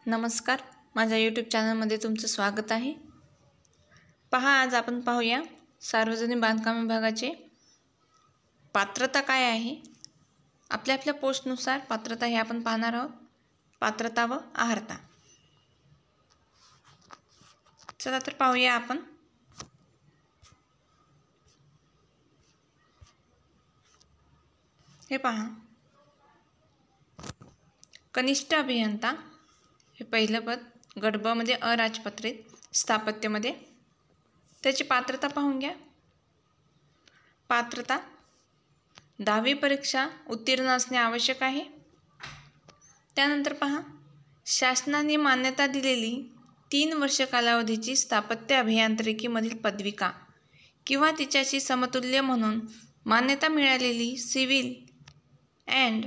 नमस्कार, माझ्या यूट्यूब चॅनलमध्ये तुमचं स्वागत आहे। पहा, आज आपण पाहूया सार्वजनिक बांधकाम विभागाचे पात्रता काय आहे। आपल्या पोस्टनुसार पात्रता हे आपण पाहणार आहोत, पात्रता व अर्हता। चला तर पाहूया आपण। हे पहा, कनिष्ठ अभियंता हे पहिलं पद, गट ब मध्ये अराजपत्रित, स्थापत्यमध्ये। त्याची पात्रता पाहून घ्या। पात्रता 10वी परीक्षा उत्तीर्ण असणे आवश्यक आहे। त्यानंतर पहा, शासनाने मान्यता दिलेली 3 वर्ष कालावधीची स्थापत्य अभियांत्रिकीमधील पदविका किंवा तिच्याशी समतुल्य म्हणून मान्यता मिळालेली civil and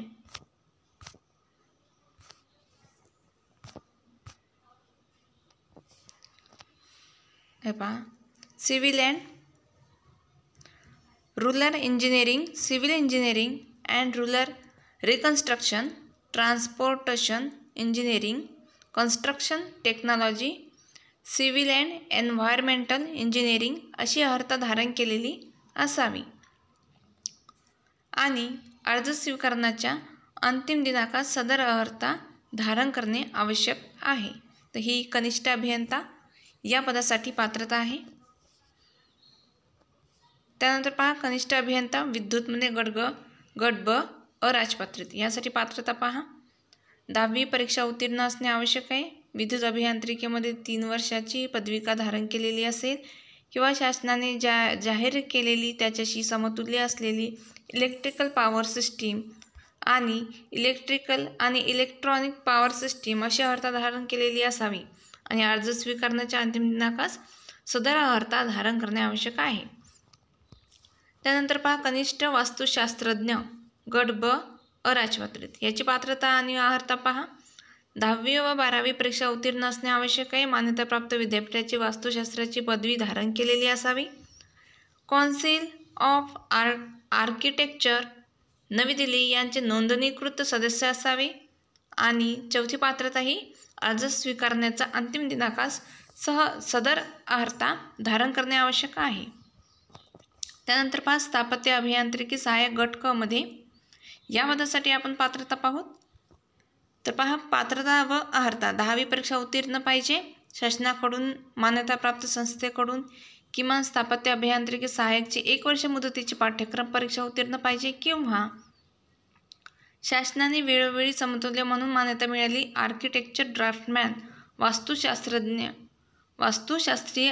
civil and rural engineering, civil engineering and rural reconstruction, transportation engineering, construction technology, civil and environmental engineering अशी अर्हता धारण केलेली असावी आणि अर्ज स्वीकारण्याच्या अंतिम दिनांकात सदर अर्हता धारण करणे आवश्यक आहे। तर ही कनिष्ठ अभियंता या पदासाठी पात्रता आहे। त्यानंतर पहा, कनिष्ठ अभियंता विद्युतमध्ये गट ब अराजपत्रित, यासाठी पात्रता पहा। 10वी परीक्षा उत्तीर्ण असणे आवश्यक आहे। विद्युत अभियांत्रिकीमध्ये 3 वर्षाची पदविका धारण केलेली असेल किंवा शासनाने जाहीर केलेली त्याच्याशी समतुल्य असलेली इलेक्ट्रिकल पॉवर सिस्टीम आणि इलेक्ट्रिकल आणि इलेक्ट्रॉनिक पॉवर सिस्टीम अशी अर्हता धारण केलेली असावी आणि अर्ज स्वीकारण्याच्या अंतिम दिनांकास सदर अर्हता धारण करणे आवश्यक आहे। त्यानंतर पहा, कनिष्ठ वास्तुशास्त्रज्ञ गट ब अराजपत्रित, याची पात्रता आणि अर्हता पहा। 10वी व 12वी परीक्षा उत्तीर्ण असणे आवश्यक आहे। मान्यताप्राप्त विद्यापीठाची वास्तुशास्त्राची पदवी धारण केलेली असावी। कौन्सिल ऑफ आर्किटेक्चर नवी दिल्ली यांचे नोंदणीकृत सदस्य असावे आणि चौथी पात्रता ही अर्ज स्वीकारण्याचा अंतिम दिनांकास सदर अर्हता धारण करणे आवश्यक आहे। त्यानंतर पहा, स्थापत्य अभियांत्रिकी सहाय्यक गट क मध्ये या पदासाठी आपण पात्रता पाहूत। तर पहा, पात्रता व अर्हता 10वी परीक्षा उत्तीर्ण पाहिजे। शासनाकडून मान्यताप्राप्त संस्थेकडून किमान स्थापत्य अभियांत्रिकी सहाय्यकची 1 वर्ष मुदतीची पाठ्यक्रम परीक्षा उत्तीर्ण पाहिजे किंवा शासनाने वेळोवेळी समतुल्य म्हणून मान्यता मिळाली आर्किटेक्चर ड्राफ्टमॅन, वास्तुशास्त्रीय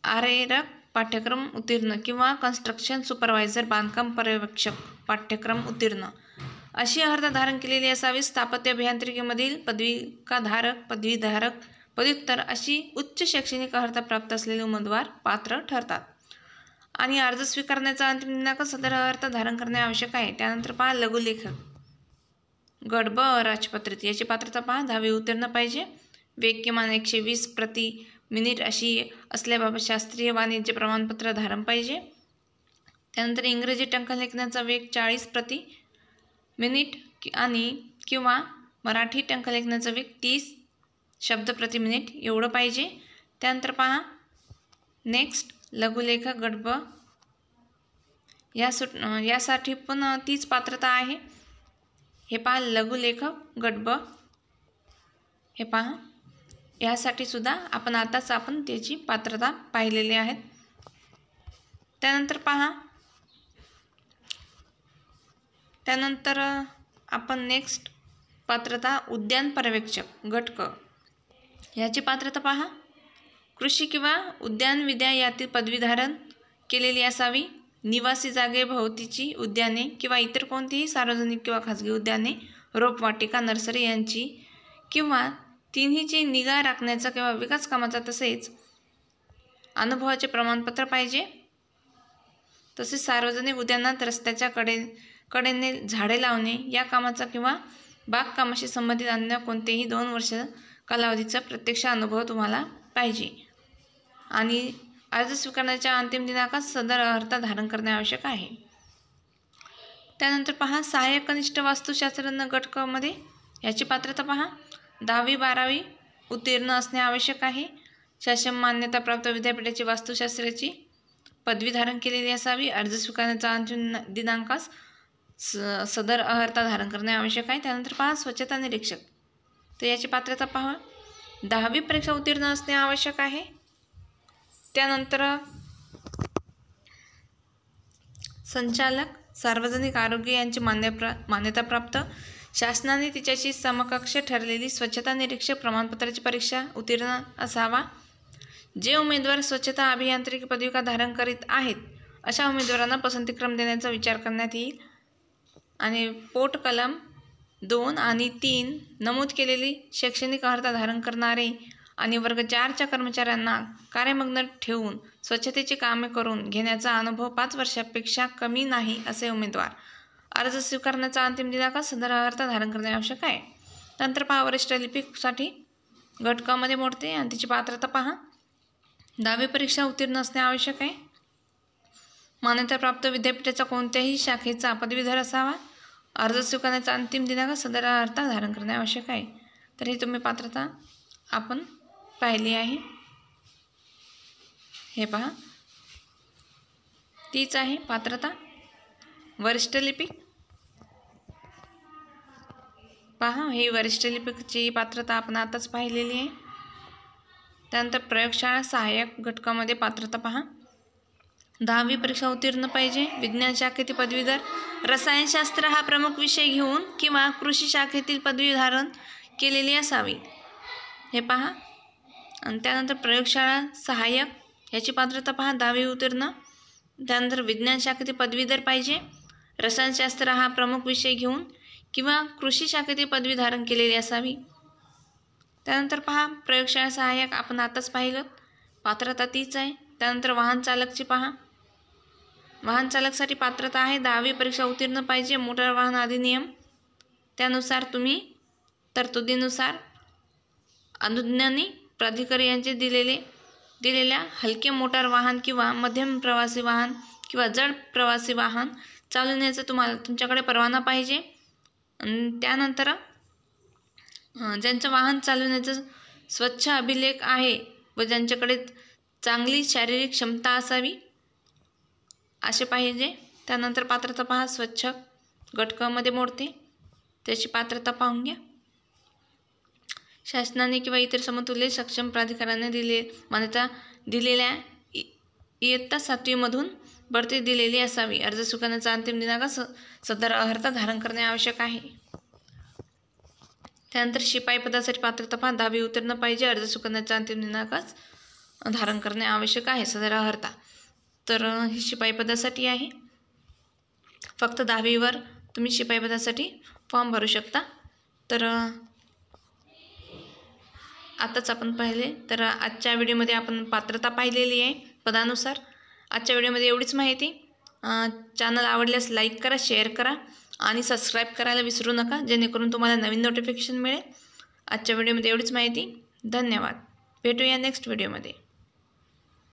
आरेरक पाठ्यक्रम उत्तीर्ण किंवा कन्स्ट्रक्शन सुपरवायझर, बांधकाम पर्यवेक्षक पाठ्यक्रम उत्तीर्ण अशी अर्हता धारण केलेली असावी। स्थापत्य अभियांत्रिकीमधील पदवीधारक, पदव्युत्तर अशी उच्च शैक्षणिक अर्हता प्राप्त असलेले उमेदवार पात्र ठरतात आणि अर्ज स्वीकारण्याचा अंतिम दिनांक सदर अर्हता धारण करणे आवश्यक आहे। त्यानंतर पहा, लघुलेखक गट ब अराजपत्रित, याची पात्रता पहा। 10वी उत्तीर्ण पाहिजे। वेग किमान 120 प्रति मिनिट अशी असल्याबाबत शास्त्रीय वाणिज्य प्रमाणपत्र धारण पाहिजे। त्यानंतर इंग्रजी टंकलेखनाचा वेग 40 प्रति मिनिट आणि किंवा मराठी टंकलेखनाचा वेग 30 शब्द प्रति मिनिट एवढं पाहिजे। त्यानंतर पहा, नेक्स्ट लघुलेखक गट ब यासाठी पण तीच पात्रता आहे। हे पहा, लघुलेखक गट ब हे पहा, यासाठी सुद्धा आपण त्याची पात्रता पाहिलेली आहे। त्यानंतर पहा, त्यानंतर आपण नेक्स्ट पात्रता उद्यान पर्यवेक्षक गट क, याची पात्रता पहा। कृषी किंवा उद्यानविद्या यातील पदवी धारण केलेली असावी। निवासी जागेभोवतीची उद्याने किंवा इतर कोणतीही सार्वजनिक किंवा खाजगी उद्याने, रोपवाटिका, नर्सरी यांची किंवा तिन्हीची निगा राखण्याचा किंवा विकास कामाचा तसेच अनुभवाचे प्रमाणपत्र पाहिजे। तसेच सार्वजनिक उद्यानात रस्त्याच्या कडेने झाडे लावणे या कामाचा किंवा बागकामाशी संबंधित अन्य कोणतेही 2 वर्ष कालावधीचा प्रत्यक्ष अनुभव तुम्हाला पाहिजे आणि अर्ज स्वीकारण्याच्या अंतिम दिनांकात सदर अर्हता धारण करणे आवश्यक आहे। त्यानंतर पहा, सहाय्यक कनिष्ठ वास्तुशास्त्रज्ञ गट क मध्ये याची पात्रता पहा. 10वी 12वी उत्तीर्ण असणे आवश्यक आहे. शासन मान्यताप्राप्त विद्यापीठाची वास्तुशास्त्राची पदवी धारण केलेली असावी. अर्ज स्वीकारण्याचा अंतिम दिनांकास सदर अर्हता धारण करणे आवश्यक आहे. त्यानंतर पहा स्वच्छता निरीक्षक. तर याची पात्रता पहा. 10वी परीक्षा उत्तीर्ण असणे आवश्यक आहे. त्यानंतर संचालक सार्वजनिक आरोग्य यांची मान्यताप्राप्त शासनाने तिच्याशी समकक्ष ठरलेली स्वच्छता निरीक्षक प्रमाणपत्राची परीक्षा उत्तीर्ण असावा. जे उमेदवार स्वच्छता अभियांत्रिकी पदविका धारण करीत आहेत अशा उमेदवारांना पसंतीक्रम देण्याचा विचार करण्यात येईल. आणि पोट कलम 2 आणि 3 नमूद केलेली शैक्षणिक अर्हता धारण करणारे आणि वर्ग 4च्या कर्मचाऱ्यांना कार्यमग्न ठेवून स्वच्छतेची कामे करून घेण्याचा अनुभव 5 वर्षापेक्षा कमी नाही असे उमेदवार अर्ज स्वीकारण्याचा अंतिम दिनांक सदर अर्हता धारण करणे आवश्यक आहे. नंतर पहा वरिष्ठ लिपिकसाठी गट क मध्ये मोडते आणि तिची पात्रता पहा. 10वी परीक्षा उत्तीर्ण असणे आवश्यक आहे. मान्यताप्राप्त विद्यापीठाच्या कोणत्याही शाखेचा पदवीधर असावा. अर्ज स्वीकारण्याचा अंतिम दिनांक सदर अर्हता धारण करणे आवश्यक आहे. तर ही तुम्ही पात्रता आपण पाहिली आहे. हे पहा तीच आहे पात्रता. वरिष्ठ लिपिक पहा, ही वरिष्ठ लिपिकची पात्रता आपण आताच पाहिलेली आहे. त्यानंतर प्रयोगशाळा सहाय्यक घटकामध्ये पात्रता पहा. 10वी परीक्षा उत्तीर्ण पाहिजे. विज्ञान शाखेतील पदवीधर रसायनशास्त्र हा प्रमुख विषय घेऊन किंवा कृषी शाखेतील पदवी धारण केलेली असावी. हे पहा. आणि त्यानंतर प्रयोगशाळा सहाय्यक याची पात्रता पहा. 10वी उत्तीर्ण. त्यानंतर विज्ञान शाखेतील पदवीधर पाहिजे. रसायनशास्त्र हा प्रमुख विषय घेऊन किंवा कृषी शाखेतील पदवी धारण केलेली असावी. त्यानंतर पहा प्रयोगशाळा सहाय्यक आपण आताच पाहिलं, पात्रता तीच आहे. त्यानंतर वाहन चालकची पहा. वाहन चालकसाठी पात्रता आहे 10वी परीक्षा उत्तीर्ण पाहिजे. मोटार वाहन अधिनियम त्यानुसार तुम्ही तरतुदीनुसार अनुज्ञानी प्राधिकारी यांचे दिलेल्या हलके मोटार वाहन किंवा मध्यम प्रवासी वाहन किंवा जड प्रवासी वाहन चालवण्याचा तुमच्याकडे परवाना पाहिजे. त्यानंतर ज्यांचं वाहन चालवण्याचा स्वच्छ अभिलेख आहे व ज्यांच्याकडे चांगली शारीरिक क्षमता असावी असे पाहिजे. त्यानंतर पात्रता पहा. स्वच्छ गट क मध्ये मोडते, त्याची पात्रता पाहून घ्या. शासनाने किंवा इतर समतुल्य सक्षम प्राधिकाऱ्याने मान्यता दिलेल्या इयत्ता 7वी मधून बढती दिलेली असावी. अर्ज स्वीकारण्याचा अंतिम दिनांक सदर अर्हता धारण करणे आवश्यक आहे. त्यानंतर शिपाई पदासाठी पात्रता पहा. 10वी उत्तीर्ण पाहिजे. अर्ज स्वीकारण्याचा अंतिम दिनांकाच धारण करणे आवश्यक आहे सदर अर्हता. तर ही शिपाई पदासाठी आहे. फक्त 10वीवर तुम्ही शिपाई पदासाठी फॉर्म भरू शकता. तर आताच आपण पाहिले. तर आजच्या व्हिडिओमध्ये आपण पात्रता पाहिलेली आहे पदानुसार. आजच्या व्हिडिओमध्ये एवढीच माहिती. चॅनल आवडल्यास लाईक करा, शेअर करा आणि सबस्क्राईब करायला विसरू नका, जेणेकरून तुम्हाला नवीन नोटिफिकेशन मिळेल. आजच्या व्हिडिओमध्ये एवढीच माहिती. धन्यवाद. भेटूया नेक्स्ट व्हिडिओमध्ये.